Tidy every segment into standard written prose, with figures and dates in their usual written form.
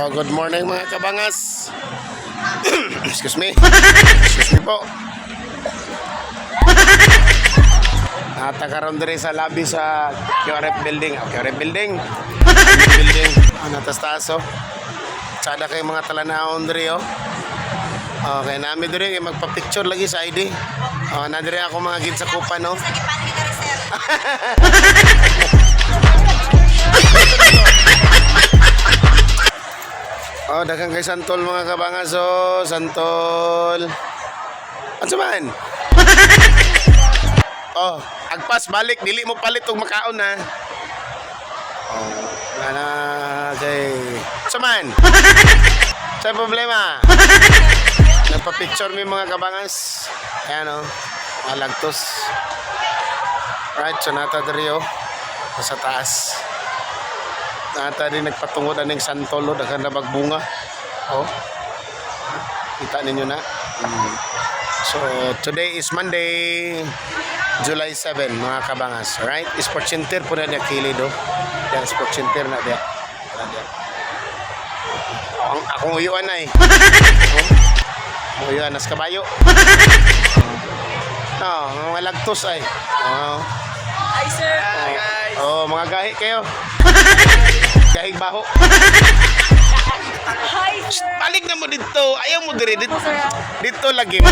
So, good morning mga kabangas. Excuse me. Excuse me po. Natakaroon din sa lobby sa QRF building. QRF building. Building. Natas-taas oh. Tsada kayo mga talanaon diri oh. Okay, namin diri magpa-picture lagi sa ID. Nadiri ako mga ginsakupan no. Daghang kay santol mga kabangas oh, santol. Ano man? Agpas balik dili mo palit og makaon na. Ana kay saman. Sa problema. Nagpa-picture mi mga kabangas. Ayan oh, alagtos. Right, so nata diri oh, sa taas. Nata din nagpatungod aning santol oh, daghan na bagbunga. Oh. Kita ninyo na. So today is Monday, July 7 mga kabangas. Right? Sport center po na niya kilid oh. Yan, sport center na diya. Akong uyuan na eh. Uyuan, nas kabayo. Mga lagtos ay. Hi sir. Hi guys. Mga gahi kayo. Gahi baho. Hi sir. Balik na mo dito. Ayaw mo diri dito. Dito lagi mo.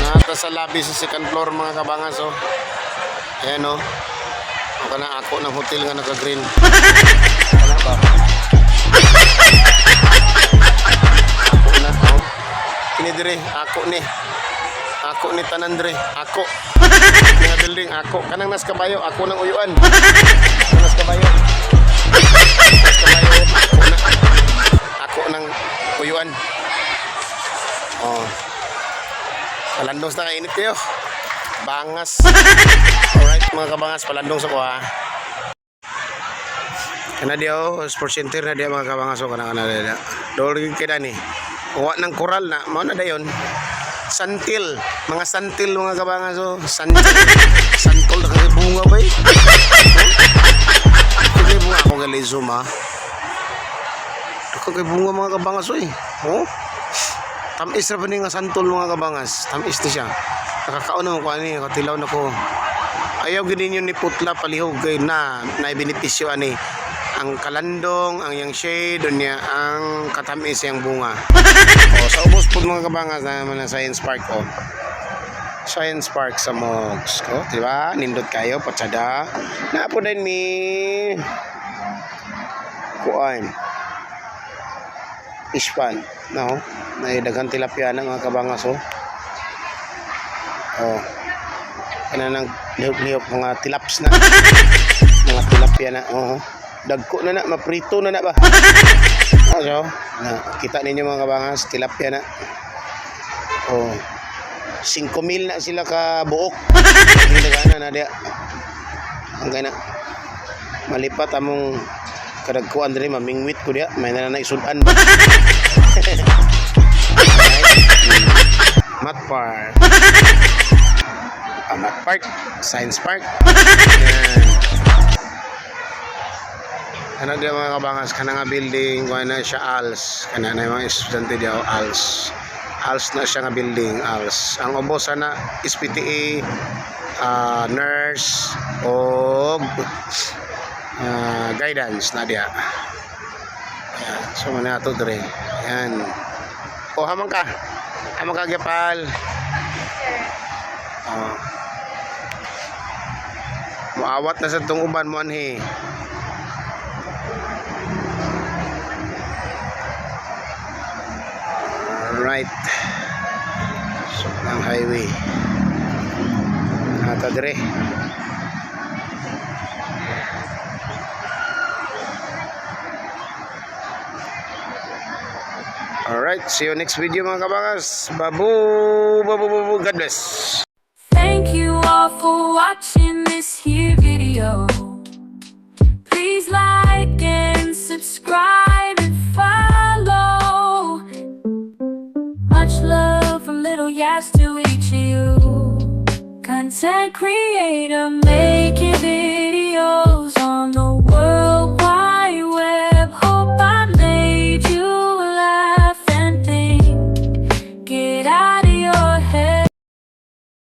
Nata sa lobby sa second floor mga kabangas oh. Ayan oh. Ako na ako ng hotel nga naka-green. Ano ba? Ako na oh. Kini dire ako ni. Ako ni tanan dire. Ako. Nga building ako. Kanang nas kabayo ako nang uyuan. Nas kabayo. Nas kabayo. Ako nang uyuan. Palandong sa kainit kayo. Bangas. Alright mga kabangas, palandong sa kuha. Kana diyo, sport center na diyo mga kabangas o kana diyo. Doon kita ni. Kuha ng koral na, mo na dayon. Santil, mga santil mga kabangas o. Santil. Santol na kaya bunga ba eh? Kaya bunga ako gali zoom ha. Kaya bunga mga kabangas o eh. Tamis na pa nga santol mga kabangas. Tamis na siya. Nakakaon naman ko ani, katilaw na ko. Ayaw ginin yun ni putla palihog na naibinipisyo ani. Ang kalandong, ang yang shade, niya ang katamis yung bunga. Sa ubos po mga kabangas na naman ang Science Park oh. Science Park sa Mogs. Diba? Nindot kayo, patsada. Naapo din mi kuan. Ispan, no? Naidaghang tilapia na mga kabangas oh. Kana nang lihok-lihok mga tilaps na. Mga tilapia na dagko na maprito na ba. So, kita ninyo mga kabangas, tilapia na. 5,000 na sila ka buok. Hindi na dia. Ang gana. Malipat among kadagkuan diri mamingwit ko dia, may na isudan ba. Mat Park. Mat Park, Science Park. Yan. Ano dia mga kabangas, kana nga building, kuha na siya ALS. Kana na mga estudyante diya ALS. ALS na siya nga building, ALS. Ang ubos na SPTA, nurse, o guidance na diya. Ayan. So muna ito dre. Ayan. Hamang ka. Hamang ka gapal. Muawat na sa itong uban mo anhi. Alright. So ang highway. Ata dre. Alright, see you next video mga kabangas. Babu, God bless. Thank you all for watching this here video. Please like and subscribe and follow. yes to each of you. Content creator, make